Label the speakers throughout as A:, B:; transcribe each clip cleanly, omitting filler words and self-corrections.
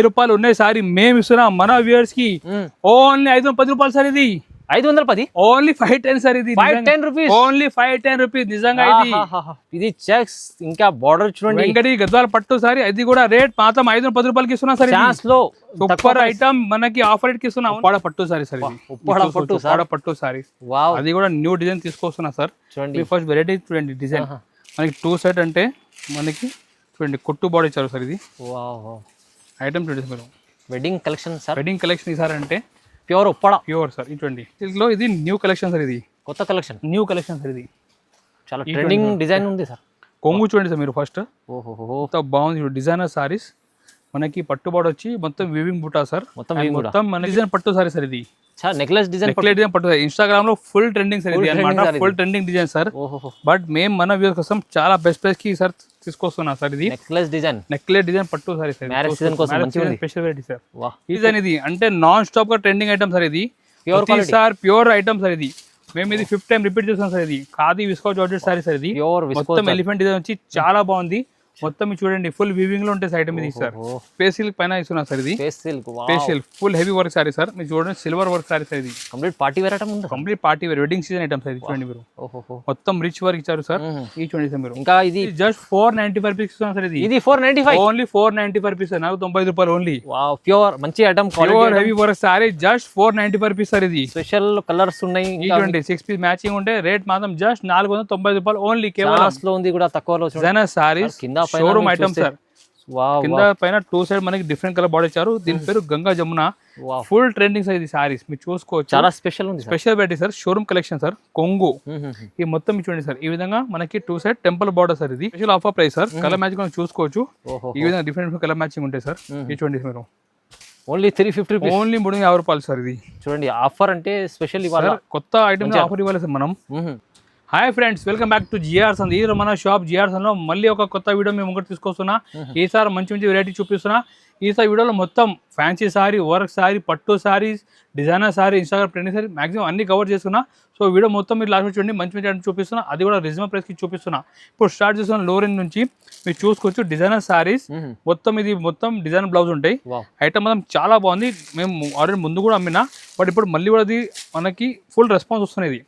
A: రూపాయలు ఉన్నాయి సారీ మేము ఇస్తున్నాం మన వ్యూవర్స్ కి ఓన్లీ 510 రూపాయలు సార్ ఇది
B: 510
A: ఓన్లీ 510 సార్ ఇది
B: 510 రూపీస్
A: ఓన్లీ 510 రూపీస్ నిజంగా
B: ఇది చెక్స్ ఇంకా బార్డర్ చూడండి
A: వెంకటి గద్వాల పట్టు సారీ అది కూడా రేట్ మాత్రం 510 రూపాయలకి ఇస్తున్నా సార్
B: ఛాన్స్ లో
A: సూపర్ ఐటమ్ మనకి ఆఫర్ రేట్ కి ఇస్తున్నా ఉప్పాడ పట్టు సారీ సార్ ఇది ఉప్పాడ పట్టు సారీ
B: వావ్
A: అది కూడా న్యూ డిజైన్ తీసుకొస్తున్నా సార్
B: చూడండి
A: ఫస్ట్ వెరైటీ చూడండి డిజైన్ మనకి 2 సెట్ అంటే మనకి చూడండి కొట్టు బాడీ ఇచ్చారు సార్ ఇది
B: వావ్
A: ఐటమ్ చూడండి మీరు
B: wedding collection sir
A: wedding collection ఇసారంటే
B: ప్యూర్ ఉప్పాడ
A: ప్యూర్ సార్ ఇటువంటి సిల్క్ లో ఇది న్యూ కలెక్షన్ సార్ ఇది
B: కొత్త కలెక్షన్
A: న్యూ కలెక్షన్ సార్ ఇది
B: చాలా ట్రెండింగ్ డిజైన్ ఉంది సార్
A: కొంగు చూడండి సార్ మీరు ఫస్ట్
B: ఓహో
A: బాగుంది డిజైనర్ సారీస్ మనకి పట్టుబాటు వచ్చి మొత్తం వీవింగ్ బుటా సార్
B: మొత్తం
A: మన డిజైన్ పట్టు సారీ సార్ ఇది
B: నెక్లెస్ డిజైన్
A: పట్టు ఇన్స్టాగ్రామ్ లో ఫుల్ ట్రెండింగ్ సార్ ఇది అన్నమాట full trending design sir but మేము మన వ్యూస్ కోసం చాలా బెస్ట్ ప్రైస్ కి సార్ తీసుకొస్తున్నా సార్ ఇది
B: నెక్లెస్ డిజైన్
A: పట్టు సారీ సార్
B: మ్యారేజ్ సీజన్ కోసం మంచిగా
A: స్పెషల్ వెరైటీ సార్ ఈ డిజైన్ ఇది అంటే నాన్ స్టాప్ గా ట్రెండింగ్ ఐటమ్ సార్ ఇది సార్ ప్యూర్ ఐటమ్ సార్ ఇది మేము ఇది 5th టైం రిపీట్ చేస్తాం సార్ ఇది khadi visco georgette sorry sir ఇది మొత్తం ఎలిఫెంట్ డిజైన్ వచ్చి చాలా బాగుంది మొత్తం చూడండి ఫుల్ వీవింగ్ లో ఉంటాయి ఐటమ్ ఇది సార్ స్పేస్ సిల్క్ పైన ఇస్తున్నా సార్ ఇది special full heavy work sari sir మీరు చూడండి సిల్వర్ వర్క్ సారీ సార్ ఇది
B: కంప్లీట్ పార్టీ వేర్ ఐటమ్ ఉంది
A: complete party wear wedding season item sir ఇది చూడండి మీరు మొత్తం రిచ్ వర్క్ ఇచ్చారు సార్ ఈ చూడండి సార్ మీరు
B: ఇంకా ఇది
A: జస్ట్ 495 రూపీస్ ఇస్తున్నా సార్ ఇది
B: 495
A: ఓన్లీ 495 రూపీస్ సార్ నాకు 90 రూపాయలు ఓన్లీ
B: వావ్ ప్యూర్ మంచి item
A: pure heavy work sorry just 495 rupees sir ఇది
B: స్పెషల్ కలర్స్ ఉన్నాయి
A: ఈ చూడండి 6 పీస్ మ్యాచింగ్ ఉంటే రేట్ మాత్రం జస్ట్ 490 రూపాయలు ఓన్లీ కేవలం
B: లో ఉంది కూడా తక్కువలో
A: డిజైనర్ సారీస్
B: కింద
A: షోరూమ్ ఐటమ్ సార్
B: వావ్
A: కింద పైన 2 సైడ్ మనకి డిఫరెంట్ కలర్ బార్డర్ ఇచ్చారు దీని పేరు Ganga Jamuna full trending sir ఇది సారీస్ మీరు చూసుకోవచ్చు
B: చాలా స్పెషల్ ఉంది
A: special variety sir showroom collection sir కొంగు ఈ మొత్తం చూడండి సార్ ఈ విధంగా మనకి 2 సైడ్ టెంపుల్ బార్డర్ సార్ ఇది special offer price sir colour matching మనం చూసుకోవచ్చు ఈ విధంగా డిఫరెంట్ కలర్ మ్యాచింగ్ ఉంటాయి సార్ ఈ చూడండి మీరు
B: ఓన్లీ 350 రూపీస్
A: ఓన్లీ 350 రూపాయలు సార్ ఇది
B: చూడండి ఆఫర్ అంటే స్పెషల్ ఇవ్వాలి
A: కొత్త ఐటమ్ ఆఫర్ ఇవ్వాలి సార్ మనం hi friends welcome back to G R సంద్. ఈ మన షాప్ జిఆర్ సంద్ లో మళ్ళీ ఒక కొత్త వీడియో మేము ముంగట తీసుకొస్తున్నా. ఈసారి మంచి మంచి వెరైటీ చూపిస్తున్నా. ఈసారి వీడియోలో మొత్తం ఫ్యాన్సీ సారీ, వర్క్ సారీ, పట్టు saris, designer sorry, Instagram trending sorry maximum అన్ని కవర్ చేస్తున్నా. సో వీడియో మొత్తం మీరు లాస్ట్ చూడండి, మంచి మంచి చూపిస్తున్నా. అది కూడా రీజనబుల్ ప్రైస్కి చూపిస్తున్నా. ఇప్పుడు స్టార్ట్ చేస్తున్న లో రేంజ్ నుంచి మీరు చూసుకోవచ్చు. డిజైనర్ సారీస్ మొత్తం ఇది మొత్తం డిజైనర్ బ్లౌజ్ ఉంటాయి. ఐటమ్ మొత్తం చాలా బాగుంది. మేము ఆల్రెడీ ముందు కూడా అమ్మినా, బట్ ఇప్పుడు మళ్ళీ కూడా అది మనకి ఫుల్ రెస్పాన్స్ వస్తున్నది.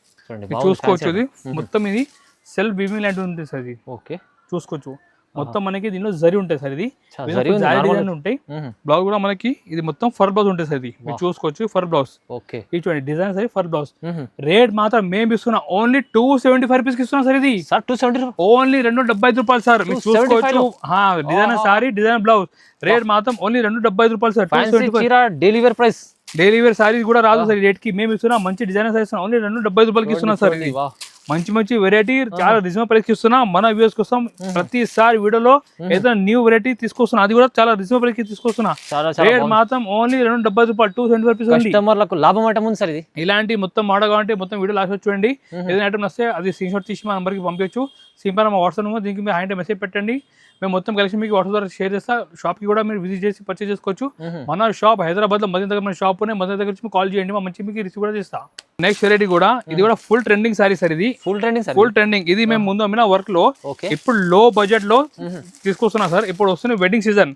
A: చూసుకోవచ్చు. ఇది మొత్తం ఇది సెల్ఫ్ వీవింగ్ లాంటిది ఉంటుంది సార్. ఇది ఓకే చూసుకోవచ్చు. మొత్తం మనకి దీనిలో జరి ఉంటాయి సార్. ఇది ఉంటాయి. బ్లౌజ్ కూడా మనకి ఇది మొత్తం ఫర్ బ్లౌజ్ ఉంటుంది సార్. ఇది మీరు చూసుకోవచ్చు. ఫర్ బ్లౌజ్ ఇది చూడండి design sir. For blouse rate మాత్రం మేము ఇస్తున్నా ఓన్లీ 275 రూపీస్ ఇస్తున్నాం సార్. ఇది ఓన్లీ 275 రూపాయలు సార్. మీరు చూసుకోవచ్చు. Designer sorry, designer blouse rate మాత్రం ఓన్లీ 275 రూపాయలు sir.
B: Delivery price
A: delivery saris కూడా రాదు సార్. ఈ రేట్ కి మేము ఇస్తున్నా మంచి డిజైనర్ సారీస్ ఓన్లీ 275 రూపాయలకి ఇస్తున్నా సార్. మంచి మంచి వెరైటీ చాలా రీజనబుల్ ప్రైస్ కి ఇస్తున్నా. మన వ్యూస్ కోసం ప్రతిసారి వీడియోలో ఏదైనా న్యూ వెరైటీ తీసుకొస్తున్నా. అది కూడా చాలా రీజనబుల్ ప్రైస్ కి తీసుకొస్తున్నా. రేట్ మాత్రం ఓన్లీ 275 రూపాయలు. 275 రూపీస్.
B: కస్టమర్లకు లాభం ఐటమ్ ఉంది సార్. ఇది
A: ఇలాంటి మొత్తం మోడల్ కావాలంటే మొత్తం వీడియో లాస్ట్ చూడండి. ఏదైనా ఐటమ్ వస్తే అది స్క్రీన్ షాట్ తీసి మా నెంబర్కి పంపించచ్చు. సింపుల్ మా వాట్సాప్ నెంబర్, దీనికి మీరు హాయ్ మెసేజ్ పెట్టండి. మేము మొత్తం కలెక్షన్ మీకు వాట్సాప్ ద్వారా షేర్ చేస్తా. షాప్ కి కూడా మీరు విజిట్ చేసి పర్చేస్ చేసుకోవచ్చు. మన షాప్ హైదరాబాద్ లో మధ్య దగ్గర మన షాప్ ఉన్నాయి. మధ్య దగ్గర నుంచి కాల్ చేయండి, మా మంచి మీకు రిసీవ్ కూడా చేస్తా. నెక్స్ట్ వెరైటీ కూడా ఇది కూడా ఫుల్ ట్రెండింగ్ సారీ సార్. ఇది ఫుల్ ట్రెండింగ్. ఇది మేము ముందు అమ్మిన వర్క్ లో ఇప్పుడు లో బడ్జెట్ లో తీసుకొస్తున్నా సార్. ఇప్పుడు వస్తున్న వెడ్డింగ్ సీజన్,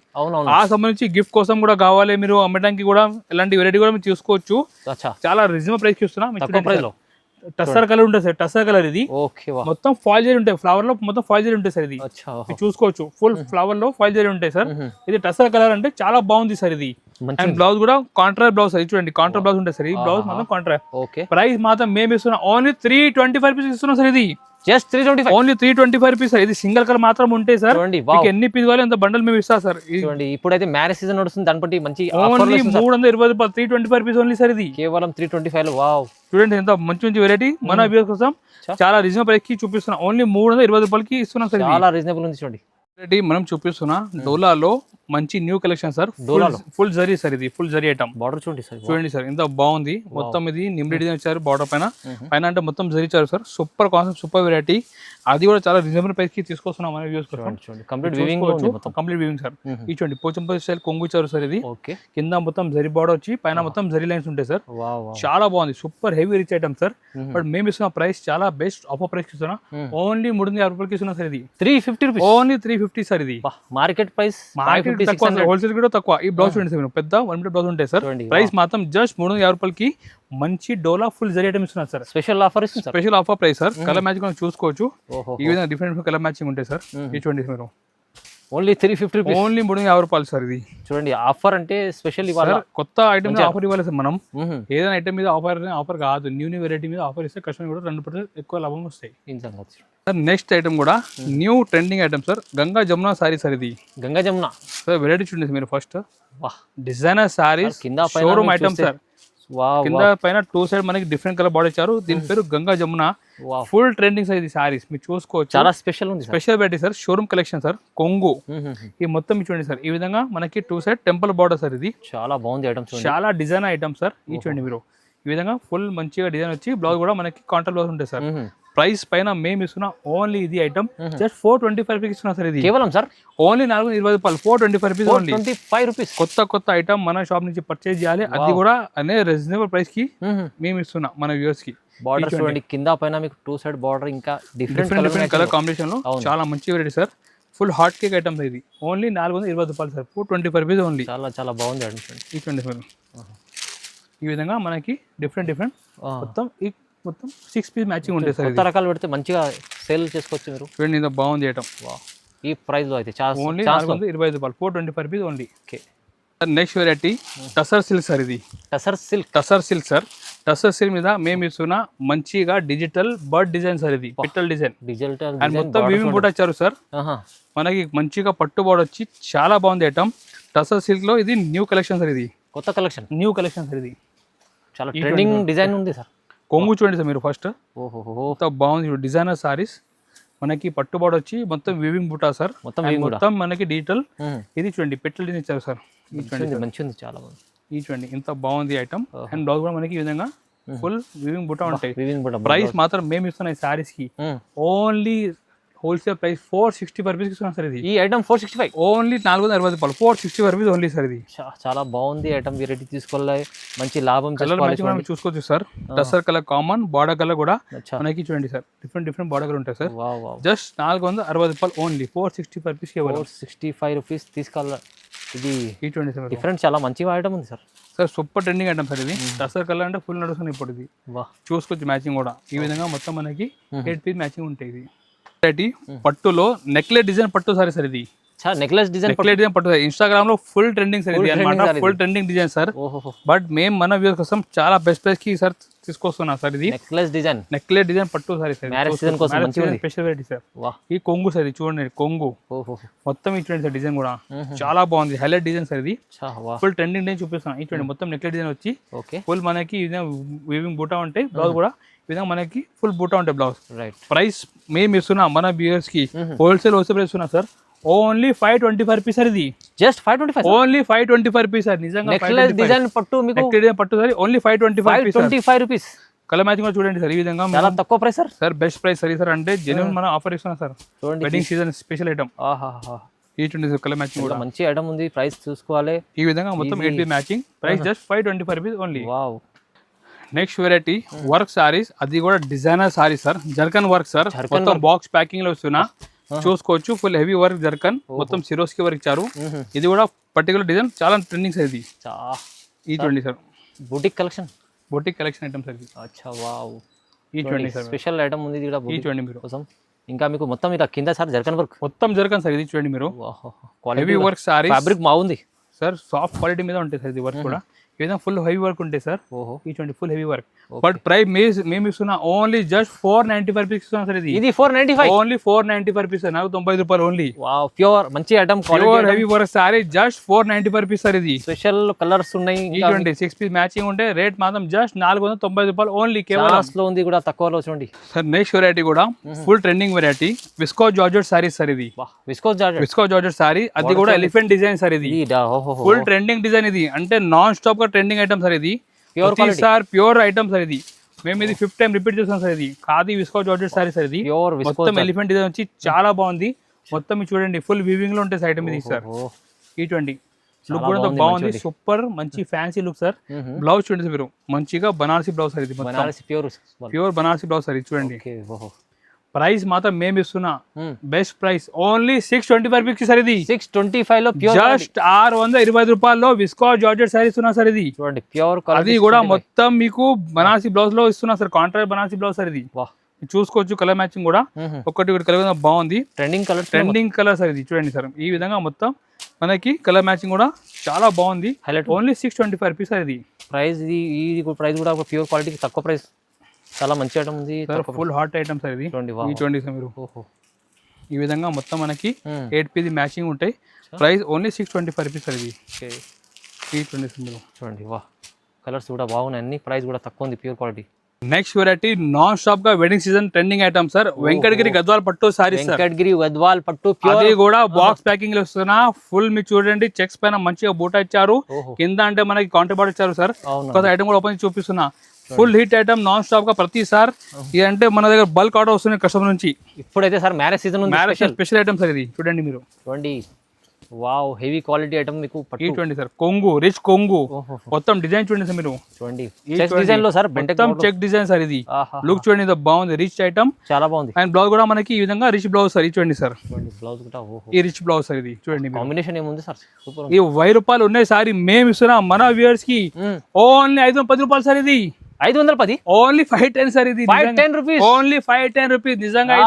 A: ఆ సంబంధించి గిఫ్ట్ కోసం కూడా కావాలి మీరు అమ్మడానికి కూడా ఇలాంటి వెరైటీ కూడా మీరు చూసుకోవచ్చు. చాలా రీజనబుల్ ప్రైస్ కి ఇస్తున్నా. టస్సర్ కలర్ ఉంటుంది సార్. టస్సర్ కలర్ ఇది మొత్తం ఫాయిల్ జరీ ఉంటాయి. ఫ్లవర్ లో మొత్తం ఫాయిల్ జరీ ఉంటాయి సార్. ఇది చూసుకోవచ్చు. ఫుల్ ఫ్లవర్ లో ఫాయిల్ జరీ ఉంటాయి సార్. ఇది టస్సర్ కలర్ అంటే చాలా బాగుంది సార్. ఇది అండ్ బ్లౌజ్ కూడా కాంట్రాస్ట్ బ్లౌజ్. అది చూడండి కాంట్రాస్ట్ బ్లౌజ్ ఉంటాయి సార్. ఈ బ్లౌజ్ మాత్రం కాంట్రాస్ట్. ప్రైస్ మాత్రం మేము ఇస్తున్నాం ఓన్లీ 325 రూపీస్ ఇస్తున్నాం సార్. ఇది
B: జస్ట్ 325
A: ఓన్లీ 325 రూపీస్. ఇది సింగిల్ కలర్ మాత్రం ఉంటాయి సార్. ఎన్ని పీస్ కావాలి అంత బండల్ మేము ఇస్తా సార్.
B: ఇప్పుడైతే మ్యారేజ్ సీజన్ నడుస్తుంది, దాని బట్టి మంచి
A: ఓన్లీ 320 రూపాయలు. 325 రూపీస్ ఓన్లీ సార్. ఇది
B: కేవలం 325. వావ్
A: చూడండి ఎంత మంచి మంచి వెరైటీ మన వ్యూస్ కోసం చాలా రీజనబుల్ ప్రైస్ కి చూపిస్తున్నాం. ఓన్లీ 320 రూపాయలకి ఇస్తున్నాం సార్.
B: చాలా రీజనబుల్ ఉంది. చూడండి
A: వెరైటీ మనం చూపిస్తున్నా డోలాలో మంచి new collection sir. Full zari sir. ఇది ఫుల్ జరీ ఐటమ్.
B: బార్డర్ చూడండి సార్.
A: చూడండి సార్ ఎంత బాగుంది. మొత్తం ఇది నిమ్మి డిజైన్ ఇచ్చారు బార్డర్ పైన. పైన అంటే మొత్తం జరీ ఇచ్చారు sir. Super concept, super variety. అది కూడా చాలా రీజనబుల్ ప్రైస్ కి తీసుకొస్తున్నాం మన వ్యూస్ కోసం.
B: Complete weaving
A: sir. ఈ చూడండి పోచంపల్లి స్టైల్ కొంగు ఇచ్చారు సార్. ఇది కింద మొత్తం జరీ బార్డర్ వచ్చి పైన మొత్తం జరీ లైన్స్ ఉంటాయి సార్. చాలా బాగుంది. Super heavy rich item sir. But మేము ఇస్తున్న ప్రైస్ చాలా బెస్ట్ ఆఫర్ ప్రైస్ ఇస్తున్నా. ఓన్లీ 350 రూపాయలకి ఇస్తున్నా సార్. ఇది
B: 350 రూపీస్.
A: ఓన్లీ 350 550 సార్ ఇది.
B: మార్కెట్ ప్రైస్
A: మార్కెట్ తక్కువ, హోల్సేల్ కూడా తక్కువ. ఈ బ్లౌజ్ చూడండి సార్, పెద్ద 1 మీటర్ బ్లౌజ్ ఉంటాయి సార్. ప్రైస్ మాత్రం జస్ట్ 350 రూపాయలకి మంచి డోలా ఫుల్ జరీ ఐటమ్ ఇస్తున్నారు సార్.
B: స్పెషల్ ఆఫర్ ఇస్తుంది,
A: special offer price sir. Colour matching చూసుకోవచ్చు, ఈ విధంగా డిఫరెంట్ కలర్ మ్యాచింగ్ ఉంటాయి సార్. ఈ చూడండి మీరు
B: ఓన్లీ 350 రూపీస్,
A: ఓన్లీ 350 రూపాయలు సార్. ఇది
B: చూడండి ఆఫర్ అంటే స్పెషల్ ఇవ్వాలి,
A: కొత్త ఐటమ్ మీద ఆఫర్ ఇవ్వాలి సార్. మనం ఏదైనా ఐటమ్ మీద ఆఫర్ కాదు, న్యూ వెరైటీ మీద ఆఫర్ ఇస్తే కస్టమర్ కూడా 2% ఎక్కువ లాభం వస్తాయి సార్. నెక్స్ట్ ఐటమ్ కూడా new trending item sir, Ganga Jamuna sorry sir. ఇది
B: గంగా జమున
A: సార్, వెరైటీ చూడండి మీరు. First designer saris showroom item sir. కింద పైన 2 సైడ్ మనకి డిఫరెంట్ కలర్ బార్డర్ ఇచ్చారు. దీని పేరు Ganga Jamuna, full trending sir. ఇది సారీస్ మీరు చూసుకోవచ్చు,
B: చాలా స్పెషల్ ఉంది,
A: special variety sir. Showroom collection sir, కొంగు. ఈ మొత్తం చూడండి సార్, ఈ విధంగా మనకి 2 సైడ్ టెంపుల్ బార్డర్ సార్. ఇది
B: చాలా బాగుంది ఐటమ్,
A: చాలా డిజైన్ ఐటమ్ సార్. ఈ చూడండి మీరు, ఈ విధంగా ఫుల్ మంచిగా డిజైన్ వచ్చి బ్లౌజ్ కూడా మనకి కాంట్రాస్ట్ బ్లౌజ్ ఉంటుంది సార్. ప్రైస్ పైన మేము ఇస్తున్నా ఓన్లీ ఇది ఐటమ్ జస్ట్ 425 రూపీస్ ఇస్తున్నా సార్. ఇది కేవలం సార్ ఓన్లీ 420 రూపాయలు, 425 రూపీస్ ఓన్లీ.
B: 25 రూపీస్
A: కొత్త ఐటమ్ మన షాప్ నుంచి పర్చేజ్ చేయాలి, అది కూడా అనే రీజనబుల్ ప్రైస్ కి మేము ఇస్తున్నా మన వ్యూవర్స్ కి.
B: బార్డర్ చూడండి, కింద పైన మీకు 2 సైడ్ బార్డర్, ఇంకా డిఫరెంట్
A: కలర్ కాంబినేషన్ లో చాలా మంచి variety sir. Full hot cake item ఇది ఓన్లీ 420 రూపాయలు సార్, 425 రూపీస్ ఓన్లీ.
B: చాలా బాగుంది అండి.
A: చూడండి సార్, ఈ విధంగా మనకి డిఫరెంట్ మొత్తం 6 పీస్ మ్యాచింగ్ ఉంటాయి సార్.
B: కొత్త రకాలు పెడితే మంచిగా సేల్ చేసుకోవచ్చు మీరు.
A: చూడండి ఇంత బాగుంది ఐటమ్.
B: ఈ ప్రైస్ లో అయితే
A: ఓన్లీ 425 రూపాయలు, 425 rupees only. Next variety tussar silk sir. ఇది tussar silk sir. Tussar silk మీద మేము ఇస్తున్న మంచిగా డిజిటల్ బర్డ్ డిజైన్ సార్. ఇది పిట్టల్ డిజైన్ అండ్ మొత్తం వీవింగ్ బూట ఇచ్చారు సార్. మనకి మంచిగా పట్టు బోర్డ్ వచ్చి చాలా బాగుంది ఐటమ్. టసర్ సిల్క్ లో ఇది న్యూ కలెక్షన్ సార్. ఇది
B: కొత్త కలెక్షన్,
A: న్యూ కలెక్షన్ సార్. ఇది
B: చాలా ట్రెండింగ్ డిజైన్ ఉంది సార్.
A: కొంగు చూడండి సార్ మీరు ఫస్ట్, బాగుంది డిజైనర్ సారీస్. మనకి పట్టు బోర్డ్ వచ్చి మొత్తం వీవింగ్ బూటా సార్. మొత్తం మనకి డిజిటల్. ఇది చూడండి పిట్టల్ డిజైన్ ఇచ్చారు సార్.
B: మంచిది, చాలా బాగుంది.
A: ఈ చూడండి ఇంత బాగుంది ఐటమ్. అండ్ బ్లౌజ్ కూడా మనకి ఈ విధంగా ఫుల్ వీవింగ్ బూటా ఉంటాయి. ప్రైస్ మాత్రం మేము ఇస్తున్న సారీస్ కి ఓన్లీ హోల్సేల్ ప్రైస్ 465 రూపీస్ ఇస్తున్నాం సార్. ఇది
B: ఈ ఐటమ్ 465
A: ఓన్లీ 460 రూపాయలు, 465 రూపీస్ ఓన్లీ సార్. ఇది
B: చాలా బాగుంది ఐటమ్, వెరైటీ తీసుకోవాలి, మంచి లాభం.
A: కలర్ మ్యాచింగ్ చూసుకోవచ్చు sir. Tussar colour common, border colour కూడా మనకి చూడండి సార్, డిఫరెంట్ బార్డర్ కలర్ ఉంటాయి సార్. జస్ట్ 460 రూపాయలు ఓన్లీ, 465 రూపీస్.
B: 465 రూపీస్ తీసుకోవాలి. ఇది
A: చూడండి సార్,
B: డిఫరెంట్ చాలా మంచి ఐటమ్ ఉంది sir.
A: Super trending item sir. ఇది టసర్ కలర్ అంటే ఫుల్ నడుస్తుంది ఇప్పుడు. ఇది చూసుకోవచ్చు మ్యాచింగ్ కూడా. ఈ విధంగా మొత్తం మనకి 8 పీస్ మ్యాచింగ్ ఉంటాయి. ఇది పట్టులో నెక్లెస్ డిజైన్ పట్టు సారీ సార్. ఇది
B: నెక్లెస్ డిజైన్
A: పట్టు ఇన్స్టాగ్రామ్ లో ఫుల్ ట్రెండింగ్ సార్. ఇది అన్నమాట full trending design sir. But మేము మన వ్యూస్ కోసం చాలా బెస్ట్ ప్రైస్ కి సార్ తీసుకొస్తున్నా సార్. ఇది నెక్లెస్ డిజైన్ పట్టు sorry sir. Special variety sir. ఈ కొంగు సార్, ఇది చూడండి కొంగు మొత్తం ఇచ్చేయండి సార్. డిజైన్ కూడా చాలా బాగుంది, హైలైట్ డిజైన్ సార్. ఇది ఫుల్ ట్రెండింగ్ డిజైన్ చూపిస్తాను. ఈ చూడండి మొత్తం నెక్లెస్ డిజైన్ వచ్చి ఫుల్ మనకి వీవింగ్ బూటా ఉంటాయి. బ్లౌజ్ కూడా విధంగా మనకి ఫుల్ బూటా ఉంటాయి బ్లౌజ్. ప్రైస్ మేము ఇస్తున్నా మన వ్యూయర్స్ కి హోల్సేల్ ప్రైస్ ఇస్తున్నా సార్. Only 525 rupees sir. ఇది జస్ట్ 525, ఓన్లీ 525 రూపీస్ సార్. నిజంగా
B: డిజైన్ పట్టు
A: పట్టు sir only 525
B: rupees.
A: Colour matching కూడా చూడండి సార్. ఈ విధంగా
B: చాలా తక్కువ price sir.
A: Sir best price sir అంటే జెన్యూన్ మన ఆఫర్ ఇస్తున్నా sir. Wedding season special item. ఈ చూడండి సార్, కలర్ మ్యాచింగ్ కూడా
B: మంచి ఐటమ్ ఉంది. ప్రైస్ చూసుకోవాలి.
A: ఈ విధంగా మొత్తం 8 piece matching. Price just 525 rupees only. Next variety work saris, అది కూడా designer sari sir. Zircon work sir, మొత్తం బాక్స్ ప్యాకింగ్ లో వస్తున్నా చూసుకోవచ్చు. ఫుల్ హెవీ వర్క్ జర్కన్, మొత్తం సిరోస్కి వర్క్ ఇచ్చారు. ఇది కూడా పర్టికులర్ డిజైన్ చాలా ట్రెండింగ్ సార్. ఇది ఈ చూడండి sir,
B: boutique collection
A: item sir.
B: ఈ చూడండి సార్, స్పెషల్ ఐటమ్ ఉంది.
A: ఈ చూడండి మీరు
B: కోసం. ఇంకా మీకు మొత్తం ఇలా కింద సార్ జర్కన్ వర్క్,
A: మొత్తం జర్కన్ సార్. ఇది చూడండి మీరు, హెవీ వర్క్ సారీ.
B: ఫ్యాబ్రిక్ బాగుంది
A: సార్, సాఫ్ట్ క్వాలిటీ మీద ఉంటాయి సార్. ఇది వర్క్ కూడా ఏదైనా ఫుల్ హెవీ వర్క్ ఉంటాయి సార్. ఈ చూడండి full heavy work. But price మేము ఇస్తున్నా ఓన్లీ జస్ట్ 495 రూపీస్ ఇస్తున్నా సార్. ఇది 495, ఓన్లీ 495 రూపీస్ సార్. 95 రూపాయలు ఓన్లీ.
B: ప్యూర్ మంచి item,
A: pure heavy work sorry. Just 495 rupees sir. ఇది
B: స్పెషల్ కలర్స్ ఉన్నాయి.
A: చూడండి 6 పీస్ మ్యాచింగ్ ఉంటే రేట్ మాత్రం జస్ట్ 490 రూపాయలు ఓన్లీ. కేవలం
B: లో ఉంది కూడా తక్కువలో చూడండి
A: సార్. నెక్స్ట్ వెరైటీ కూడా full trending variety, visco georgette saris sir. ఇది విస్కో జార్జెట్ సారీ, అది కూడా ఎలిఫెంట్ డిజైన్ సార్. ఇది ఫుల్ ట్రెండింగ్ డిజైన్. ఇది అంటే నాన్ స్టాప్ గా ట్రెండింగ్ ఐటమ్ సార్. ఇది సార్ ప్యూర్ ఐటమ్ సార్. ఇది మేము ఇది 5th టైం రిపీట్ చేస్తాం సార్. ఇది khadi visco georgette sorry sir. ఇది మొత్తం ఎలిఫెంట్ డిజైన్ వచ్చి చాలా బాగుంది. మొత్తం చూడండి ఫుల్ వీవింగ్ లో ఉంటాయి ఐటమ్ ఇది సార్. ఈ చూడండి లుక్ కూడా బాగుంది, సూపర్ మంచి ఫ్యాన్సీ లుక్ సార్. బ్లౌజ్ చూడండి మీరు, మంచిగా బనారసి బ్లౌజ్ సార్. ఇది ప్యూర్ బనారసి బ్లౌజ్ సార్. ఇది చూడండి ప్రైస్ మాత్రం మేము ఇస్తున్నా best price only 625 rupees sir ఇది
B: 625 లో ప్యూర్
A: జస్ట్ 625 రూపాయల్లో విస్కాస్ జార్జెట్ సారీ ఇస్తున్నా సార్ ఇది
B: చూడండి ప్యూర్
A: అది కూడా మొత్తం మీకు బనారసి బ్లౌజ్ లో ఇస్తున్నా sir contrast Banarasi blouse sir ఇది చూసుకోవచ్చు కలర్ మ్యాచింగ్ కూడా ఒకటి కలర్ బాగుంది ట్రెండింగ్ కలర్ సార్ ఇది చూడండి సార్ ఈ విధంగా మొత్తం మనకి కలర్ మ్యాచింగ్ కూడా చాలా బాగుంది హైలైట్ ఓన్లీ 625 రూపీస్ సార్ ఇది
B: ప్రైస్ ఇది ప్రైస్ కూడా ప్యూర్ క్వాలిటీ తక్కువ ప్రైస్ చాలా మంచి ఐటమ్ ఉంది
A: ఫుల్ హాట్ ఐటమ్ సార్ ఇది చూడండి సార్ మీరు ఈ విధంగా మొత్తం మనకి 8 పీస్ మ్యాచింగ్ ఉంటాయి ప్రైస్ ఓన్లీ 625 రూపీస్ సార్ ఇది
B: చూడండి వా కలర్స్ కూడా బాగున్నాయి అన్ని ప్రైస్ కూడా తక్కువ ఉంది pure quality
A: next variety non stop గా wedding season trending item sir Venkatagiri Gadwal పట్టు సారీ
B: వెంకటగిరి గద్వాల్ పట్టు
A: అది కూడా బాక్స్ ప్యాకింగ్ లో వస్తున్నా ఫుల్ మీరు చూడండి చెక్స్ పైన మంచిగా బూటా ఇచ్చారు కింద అంటే మనకి కౌంటర్ బార్డర్ ఇచ్చారు సార్ కొత్త ఐటమ్ కూడా ఓపెన్ చూపిస్తున్నా full hit item non stop గా ప్రతిసారి ఇదంటే మన దగ్గర బల్క్ ఆర్డర్ వస్తున్నాయి కస్టమర్ నుంచి
B: ఇప్పుడైతే sir marriage season
A: marriage special item sir ఇది చూడండి మీరు
B: చూడండి వావ్ హెవీ క్వాలిటీ ఐటమ్ మీకు
A: చూడండి సార్ కొంగు రిచ్ కొంగు మొత్తం డిజైన్ చూడండి సార్ మీరు
B: చూడండి చెక్ డిజైన్ లో సార్
A: మొత్తం చెక్ డిజైన్ సార్ ఇది లుక్ చూడండి ఇది బాగుంది రిచ్ ఐటమ్
B: చాలా బాగుంది
A: అండ్ బ్లౌజ్ కూడా మనకి ఈ విధంగా రిచ్ బ్లౌజ్ సార్ ఇది చూడండి సార్
B: బ్లౌజ్ కూడా
A: ఈ రిచ్ బ్లౌజ్ సార్ ఇది చూడండి
B: కాంబినేషన్ ఏముంది సార్ సూపర్
A: ఈ 1000 రూపాయలు ఉన్నాయి సార్ మేము ఇస్తున్నాం మన వ్యూవర్స్ కి ఓన్లీ 510 రూపాయలు సార్ ఇది
B: 510
A: ఓన్లీ 510 సార్ ఇది
B: 510 రూపీస్
A: ఓన్లీ 510 రూపీస్ నిజంగా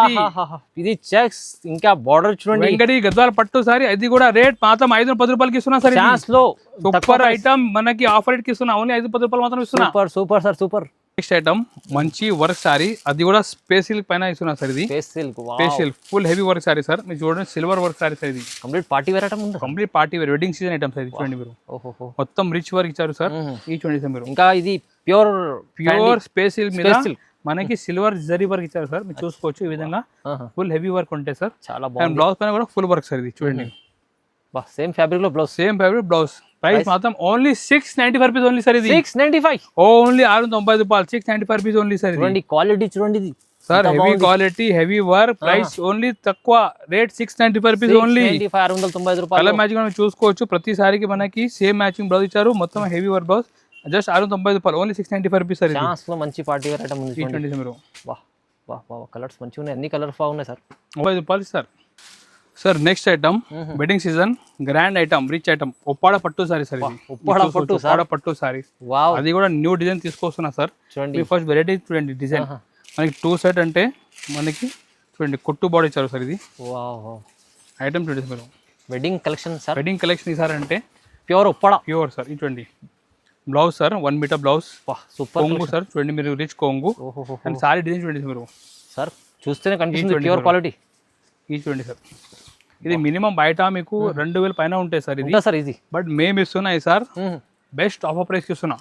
B: ఇది చెక్స్ ఇంకా బార్డర్ చూడండి
A: వెంకటి గద్వాల పట్టు సారీ అది కూడా రేట్ మాత్రం 510 రూపాయలకి ఇస్తున్నా సార్
B: ఛాన్స్ లో
A: సూపర్ ఐటమ్ మనకి ఆఫర్ రేట్ కి ఇస్తున్నా ఓన్లీ 510 రూపాయలు మాత్రం ఇస్తున్నా
B: super super sir super
A: next item మంచి వర్క్ సారీ అది కూడా స్పేస్ సిల్క్ పైన ఇస్తున్నా సార్ ఇది special full heavy work sari sir మీరు చూడండి సిల్వర్ వర్క్ సారీ సార్ ఇది
B: కంప్లీట్ పార్టీ వేర్ ఐటమ్ ఉంది
A: complete party wear wedding season item sir ఇది చూడండి మీరు మొత్తం రిచ్ వర్క్ ఇచ్చారు సార్ ఈ చూడండి సార్ మీరు
B: ఇంకా ఇది ప్యూర్
A: స్పేస్ సిల్క్ మీద మనకి సిల్వర్ జరీ వర్క్ ఇచ్చారు సార్ మీరు చూసుకోవచ్చు ఈ విధంగా ఫుల్ హెవీ వర్క్ ఉంటాయి సార్
B: చాలా బాగుంది
A: బ్లౌజ్ పైన కూడా ఫుల్ వర్క్ సార్ ఇది చూడండి
B: సేమ్ ఫ్యాబ్రిక్ లో బ్లౌజ్
A: ప్రైస్ మాత్రం ఓన్లీ 695 రూపీస్ ఓన్లీ సార్ ఇది
B: 695
A: ఓన్లీ 690 రూపాయలు 695 రూపీస్ ఓన్లీ సార్
B: చూడండి క్వాలిటీ చూడండి ఇది
A: sir heavy quality heavy work price only తక్కువ రేట్ 695 రూపీస్ ఓన్లీ
B: 695 రూపాయలు
A: కలర్ మ్యాచింగ్ మనం చూసుకోవచ్చు ప్రతిసారికి మనకి సేమ్ మ్యాచింగ్ బ్లౌజ్ ఇచ్చారు మొత్తం హెవీ వర్క్ బ్లౌజ్ జస్ట్ 690 రూపాయలు ఓన్లీ 695 రూపీస్ సార్
B: ఛాన్స్ లో మంచి పార్టీ వేర్ ఐటమ్ ఉంది చూడండి
A: మీరు
B: వాహ్ వాహ్ వాహ్ కలర్స్ మంచిగా ఉన్నాయి అన్ని కలర్స్ బాగున్నాయి సార్
A: 90 రూపాయలు sir sir next item wedding season grand item rich item Uppada పట్టు సారీ సార్ ఉప్పాడ పట్టు సారీ అది కూడా న్యూ డిజైన్ తీసుకొస్తున్నా సార్ చూడండి ఫస్ట్ వెరైటీ చూడండి డిజైన్ మనకి 2 సెట్ అంటే మనకి చూడండి కొట్టు బాడీ ఇచ్చారు సార్ ఇది ఐటమ్ చూడండి మీరు
B: wedding collection sir
A: wedding collection sir అంటే
B: ప్యూర్ ఉప్పాడ
A: ప్యూర్ సార్ ఇది చూడండి blouse sir 1 meter blouse
B: super
A: కొంగు సార్ చూడండి మీరు రిచ్ కొంగు అండ్ సారీ డిజైన్ చూడండి మీరు
B: సార్ చూస్తేనే కనిపిస్తుంది ప్యూర్ క్వాలిటీ
A: ఇది చూడండి సార్ ఇది మినిమం బయట మీకు 2000 పైన ఉంటాయి సార్ ఇది
B: సార్ ఇది బట్
A: మేము ఇస్తున్నాయి సార్ బెస్ట్ ఆఫర్ ప్రైస్కి ఇస్తున్నా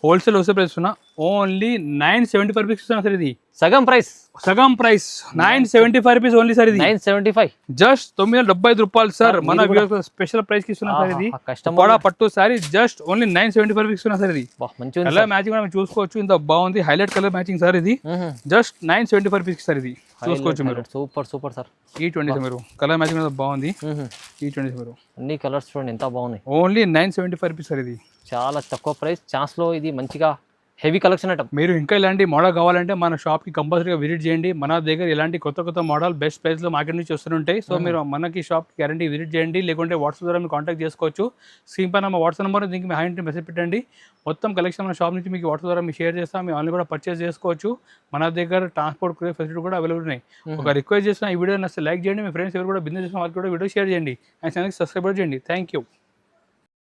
A: హోల్సేల్ ప్రైస్ ఇస్తున్నా ఓన్లీ 975 రూపీస్ ఇస్తున్నా సార్ ఇది సగం ప్రైస్ 975 రూపీస్ ఓన్లీ సార్ ఇది 975 జస్ట్ 975 రూపాయలు సార్ మన స్పెషల్ ప్రైస్ కి ఇస్తున్నా సార్ ఇది కస్టమర్ పట్టు సారీ జస్ట్ ఓన్లీ 975 రూపీస్ ఇస్తున్నా సార్ ఇది కలర్ మ్యాచింగ్ మనం చూసుకోవచ్చు ఇంత బాగుంది హైలైట్ కలర్ మ్యాచింగ్ సార్ ఇది జస్ట్ 975 రూపీస్ సార్ ఇది చూసుకోవచ్చు మీరు
B: సూపర్ సూపర్ సార్
A: ఈ 20 మీరు కలర్ మ్యాచింగ్ బాగుంది ఈ 20 మీరు
B: అన్ని కలర్స్ చూడండి ఎంత బాగున్నాయి
A: ఓన్లీ 975 రూపీస్ సార్ ఇది
B: చాలా తక్కువ ప్రైస్ ఛాన్స్ లో ఇది మంచిగా హెవీ కలెక్షన్ ఐటమ్
A: మీరు ఇంకా ఇలాంటి మోడల్ కావాలంటే మన షాప్కి కంపల్సరీగా విజిట్ చేయండి మన దగ్గర ఇలాంటి కొత్త మోడల్ బెస్ట్ ప్రైస్లో మార్కెట్ నుంచి వస్తుంటాయి సో మీరు మనకి షాప్కి గ్యారంటీ విజిట్ చేయండి లేకుంటే వాట్సాప్ ద్వారా మీరు కాంటాక్ట్ చేసుకోవచ్చు స్క్రీన్ పైన మా వాట్సాప్ నెంబర్ దీనికి మీ హ్యాండ్ మెసేజ్ పెట్టండి మొత్తం కలెక్షన్ మన షాప్ నుంచి మీకు వాట్సాప్ ద్వారా మీరు షేర్ చేస్తాం మీ ఆన్లైన్ కూడా పర్చేస్ చేసుకోవచ్చు మన దగ్గర ట్రాన్స్పోర్ట్ ఫెసిలిటీ కూడా అవైలబుల్ ఉన్నాయి ఒక రిక్వెస్ట్ చేసిన ఈ వీడియో నచ్చితే లైక్ చేయండి మీ ఫ్రెండ్స్ ఎవరు కూడా బిజినెస్ చేసిన వాళ్ళకి కూడా వీడియో షేర్ చేయండి అండ్ ఛానల్కి సబ్స్క్రైబ్ చేయండి థ్యాంక్ యూ